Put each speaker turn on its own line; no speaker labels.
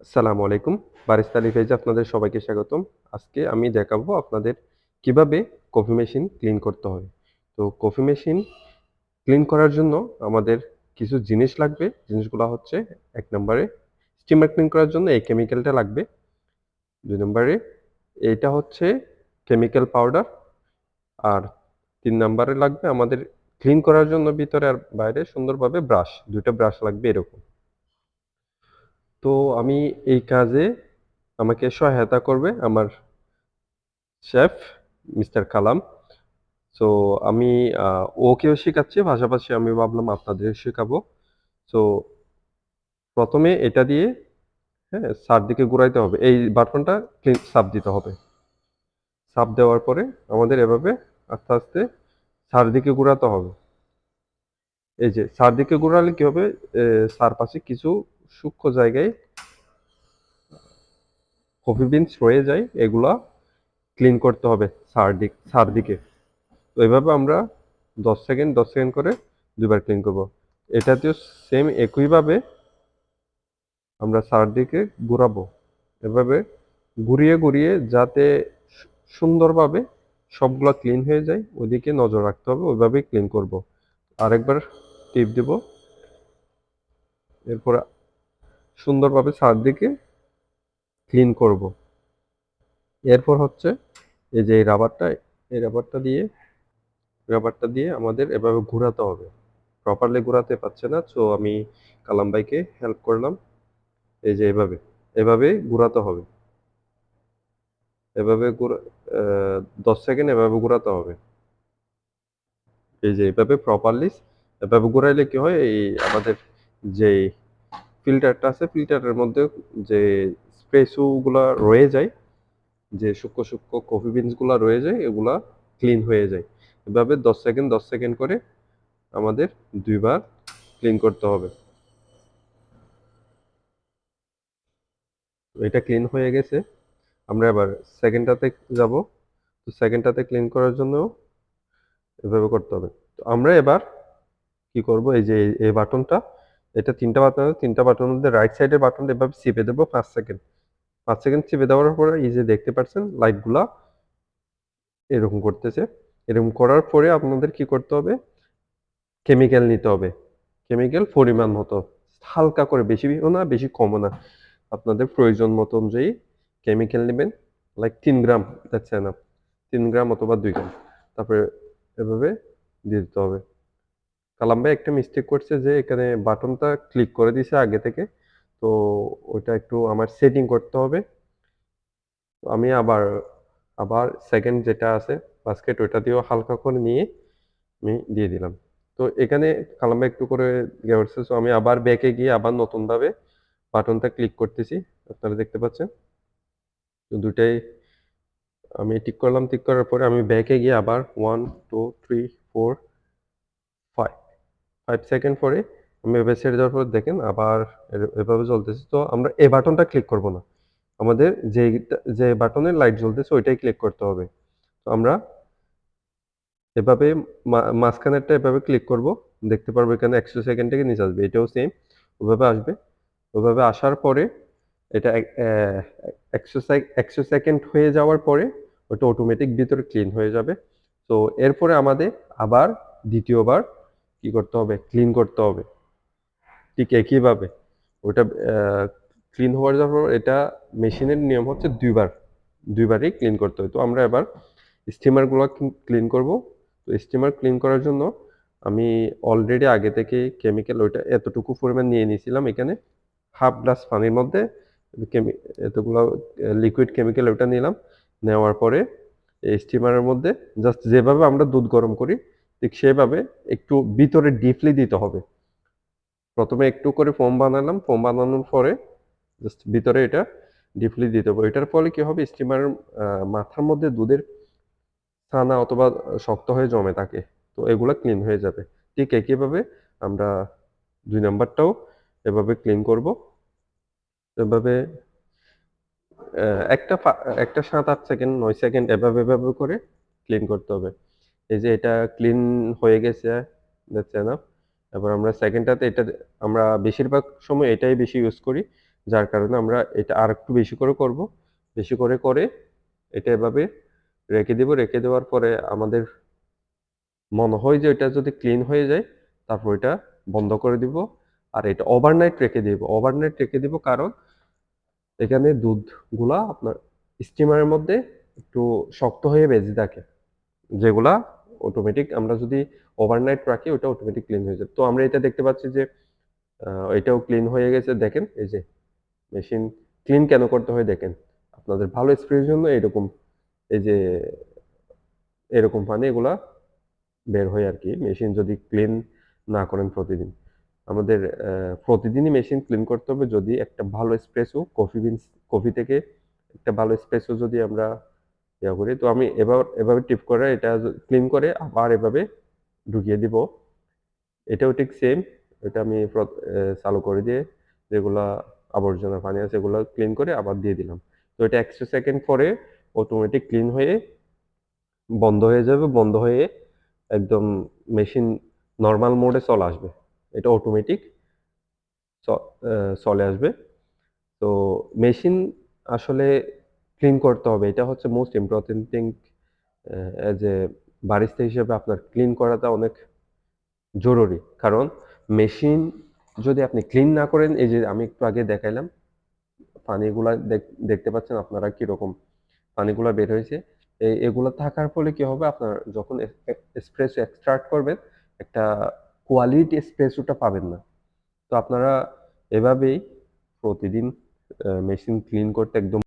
আসসালামু আলাইকুম। বারিস্তা পেজে আপনাদের সবাইকে স্বাগতম। আজকে আমি দেখাবো আপনাদের কিভাবে কফি মেশিন ক্লিন করতে হয়। তো কফি মেশিন ক্লিন করার জন্য আমাদের কিছু জিনিস লাগবে। জিনিসগুলা হচ্ছে ১ নম্বরে স্টিমার ক্লিন করার জন্য এই কেমিক্যালটা লাগবে। ২ নম্বরে এইটা হচ্ছে কেমিক্যাল পাউডার। আর ৩ নম্বরে লাগবে আমাদের ক্লিন করার জন্য ভিতরে আর বাইরে সুন্দরভাবে ব্রাশ। ২ টা ব্রাশ লাগবে এরকম। তো আমি এই কাজে আমাকে সহায়তা করবে আমার শেফ মিস্টার কালাম। সো আমি আ ওকেও শিখাচ্ছি, পাশাপাশি আমি ভাবলাম আপনাদেরও শেখাবো। সো ১ম এ এটা দিয়ে হ্যাঁ, চারদিকে ঘুরাইতে হবে। এই বাটনটা চাপ দিতে হবে। চাপ দেওয়ার পরে আমাদের এভাবে আস্তে, আস্তে চারদিকে ঘুরাতে হবে। এই যে চারদিকে ঘুরালে কি হবে? চারপাশে কিছু সূক্ষ্ম জায়গায় কফি বিনস রয়ে যায়, এগুলা ক্লিন করতে হবে চারদিকে। তো এভাবে আমরা ১০ সেকেন্ড, ১০ সেকেন্ড করে ২ বার ক্লিন করব। এটাতেও সেম একইভাবে আমরা চারদিকে ঘুরাবো। এভাবে ঘুরিয়ে, ঘুরিয়ে যাতে সুন্দরভাবে সবগুলা ক্লিন হয়ে যায়, ওইদিকে নজর রাখতে হবে। ওইভাবেই ক্লিন করব। আরেকবার টিপ দিব। এরপর সুন্দরভাবে চারদিকে ক্লিন করব। এরপর হচ্ছে এই যে এই রাবারটা দিয়ে আমাদের এভাবে ঘোরাতে হবে। প্রপারলি ঘোরাতে পারছে না। সো আমি কালাম ভাইকে হেল্প করলাম। এই যে এভাবে ঘোরাতে হবে। এভাবে ঘোরা ১০ সেকেন্ড এভাবে ঘোরাতে হবে। এই যে এভাবে ঘোরাইলে কি হয়? এই আমাদের যেই ফিল্টারটা আছে, ফিল্টারের মধ্যে যে স্পেসু গুলা রয়ে যায়, যে সূক্ষ্ম, সূক্ষ্ম কফি বিনস গুলা রয়ে যায়, এগুলা ক্লিন হয়ে যায়। এভাবে ১০ সেকেন্ড, ১০ সেকেন্ড করে আমাদের ২ বার ক্লিন করতে হবে। এটা ক্লিন হয়ে গেছে। আমরা এবার সেকেন্ডটাতে যাব। তো সেকেন্ডটাতে ক্লিন করার জন্য এভাবে করতে হবে। তো আমরা এবার কি করব? এই যে এই বাটনটা, এটা ৩ টা বাটন আছে। ৩ টা বাটনের মধ্যে রাইট সাইডের বাটনটা এভাবে চেপে দেব ৫ সেকেন্ড। ৫ সেকেন্ড চেপে দেওয়ার পরে এই যে দেখতে পাচ্ছেন লাইটগুলা এরকম করতেছে। এরকম করার পরে আপনাদের কি করতে হবে? কেমিক্যাল নিতে হবে। কেমিক্যাল পরিমাণ মতো। হালকা করে, বেশিও না, বেশি কমও না। আপনাদের প্রয়োজন মতো অনুযায়ী কেমিক্যাল নিবেন। Like ৩ gram, that's enough. ৩ গ্রাম অথবা ২ গ্রাম। তারপরে এভাবে দিয়ে দিতে হবে। কালাম ভাই একটা মিস্টেক করছে যে এখানে বাটনটা ক্লিক করে দিছে আগে থেকে। তো ওইটা একটু আমার সেটিং করতে হবে। তো আমি আবার সেকেন্ড যেটা আছে বাস্কেট, ওইটা দিয়েও হালকা করে নিয়ে আমি দিয়ে দিলাম। তো এখানে কালাম ভাই একটু করে ইয়ে করছে। সো আমি আবার ব্যাকে গিয়ে আবার নতুনভাবে বাটনটা ক্লিক করতেছি। আপনারা দেখতে পাচ্ছেন। তো ২ টাই আমি টিক করলাম। টিক করার পরে আমি ব্যাকে গিয়ে আবার ১, ২, ৩, ৪, ৫ ৫ সেকেন্ড পরে আমি এভাবে ছেড়ে দেওয়ার পর দেখেন আবার এভাবে জ্বলতেছে। তো আমরা এই বাটনটা ক্লিক করব না। আমাদের যে বাটনের লাইট জ্বলতেছে ওইটাই ক্লিক করতে হবে। তো আমরা এভাবে মাঝখানেরটা এভাবে ক্লিক করব। দেখতে পারবো এখানে ১০০ সেকেন্ড থেকে নিচে আসবে। এটাও সেম ওভাবে আসবে। ওভাবে আসার পরে এটা ১০০ সেকেন্ড হয়ে যাওয়ার পরে ওটা অটোমেটিক ভিতরে ক্লিন হয়ে যাবে। তো এরপরে আমাদের আবার ২য় বার কি করতে হবে? ক্লিন করতে হবে। ঠিক একইভাবে ওটা ক্লিন হওয়ার যাওয়ার পর এটা মেশিনের নিয়ম হচ্ছে ২ বার। ২ বারই ক্লিন করতে হয়। তো আমরা এবার স্টিমারগুলা ক্লিন করব। তো স্টিমার ক্লিন করার জন্য আমি অলরেডি আগে থেকেই কেমিক্যাল ওইটা এতটুকু পরিমাণ নিয়ে নিয়েছিলাম এখানে। হাফ গ্লাস পানির মধ্যে কেমি এতগুলা লিকুইড কেমিক্যাল ওটা নিলাম। নেওয়ার পরে এই স্টিমারের মধ্যে জাস্ট যেভাবে আমরা দুধ গরম করি, ঠিক সেভাবে একটু ভিতরে ডিপলি দিতে হবে। ১ম এ একটু করে ফোম বানালাম। ফোম বানানোর পরে জাস্ট ভিতরে এটা ডিপলি দিতে হবে। এটার ফলে কি হবে? স্টিমারের মাথার মধ্যে দুধের ছানা অথবা শক্ত হয়ে জমে থাকে। তো এগুলা ক্লিন হয়ে যাবে। ঠিক একইভাবে আমরা ২ নাম্বারটাও এভাবে ক্লিন করব। এভাবে অ্যা একটা ফা একটা ৭-৮ সেকেন্ড, ৯ সেকেন্ড এভাবে করে ক্লিন করতে হবে। এই যে এটা ক্লিন হয়ে গেছে, দ্যাটস এনাফ। এবার আমরা 2nd টাতে আমরা বেশিরভাগ সময় এটাই বেশি ইউজ করি। যার কারণে আমরা এটা আরেকটু বেশি করে করব। বেশি করে করে এটা এভাবে রেখে দিব। রেখে দেওয়ার পরে আমাদের মনে হয় যে এটা যদি ক্লিন হয়ে যায়, তারপর এটা বন্ধ করে দিব। আর এটা ওভারনাইট রেখে দিব। ওভারনাইট রেখে দিব কারণ এখানে দুধগুলা আপনার স্টিমারের মধ্যে একটু শক্ত হয়ে বেঁচে থাকে। যেগুলা অটোমেটিক আমরা যদি ওভারনাইট রাখি ওটা অটোমেটিক ক্লিন হয়ে যাবে। তো আমরা এটা দেখতে পাচ্ছি যে এটাও ক্লিন হয়ে গেছে। দেখেন এই যে মেশিন ক্লিন কেন করতে হয় দেখেন। আপনাদের ভালো স্প্রের জন্য এরকম এই যে এরকম পানি এগুলা বের হয় আরকি। মেশিন যদি ক্লিন না করেন প্রতিদিন। আমাদের প্রতিদিনই মেশিন ক্লিন করতে হবে যদি একটা ভালো এসপ্রেসো কফি থেকে একটা ভালো এসপ্রেসো যদি আমরা ইয়া করি। তো আমি এভাবে টিপ করে এটা ক্লিন করে আবার এভাবে ঢুকিয়ে দিব। এটাও ঠিক সেম। এটা আমি চালু করে দিয়ে যেগুলা আবর্জনা পানি আছে এগুলা ক্লিন করে আবার দিয়ে দিলাম। তো এটা ১০০ সেকেন্ড পরে অটোমেটিক ক্লিন হয়ে বন্ধ হয়ে যাবে। বন্ধ হয়ে একদম মেশিন নরমাল মোডে চলে আসবে। এটা অটোমেটিক চ চলে আসবে। তো মেশিন আসলে ক্লিন করতে হবে। এটা হচ্ছে most important thing as a barista হিসেবে আপনার ক্লিন করাটা অনেক জরুরি। কারণ মেশিন যদি আপনি ক্লিন না করেন, এই যে আমি একটু আগে দেখাইলাম, পানিগুলা দেখতে পাচ্ছেন আপনারা কিরকম পানিগুলা বের হয়েছে। এগুলা থাকার ফলে কি হবে আপনার যখন এসপ্রেসো এক্সট্রাক্ট করবেন, একটা কোয়ালিটি এসপ্রেসোটা পাবেন না। তো আপনারা এভাবেই প্রতিদিন মেশিন ক্লিন করতে একদম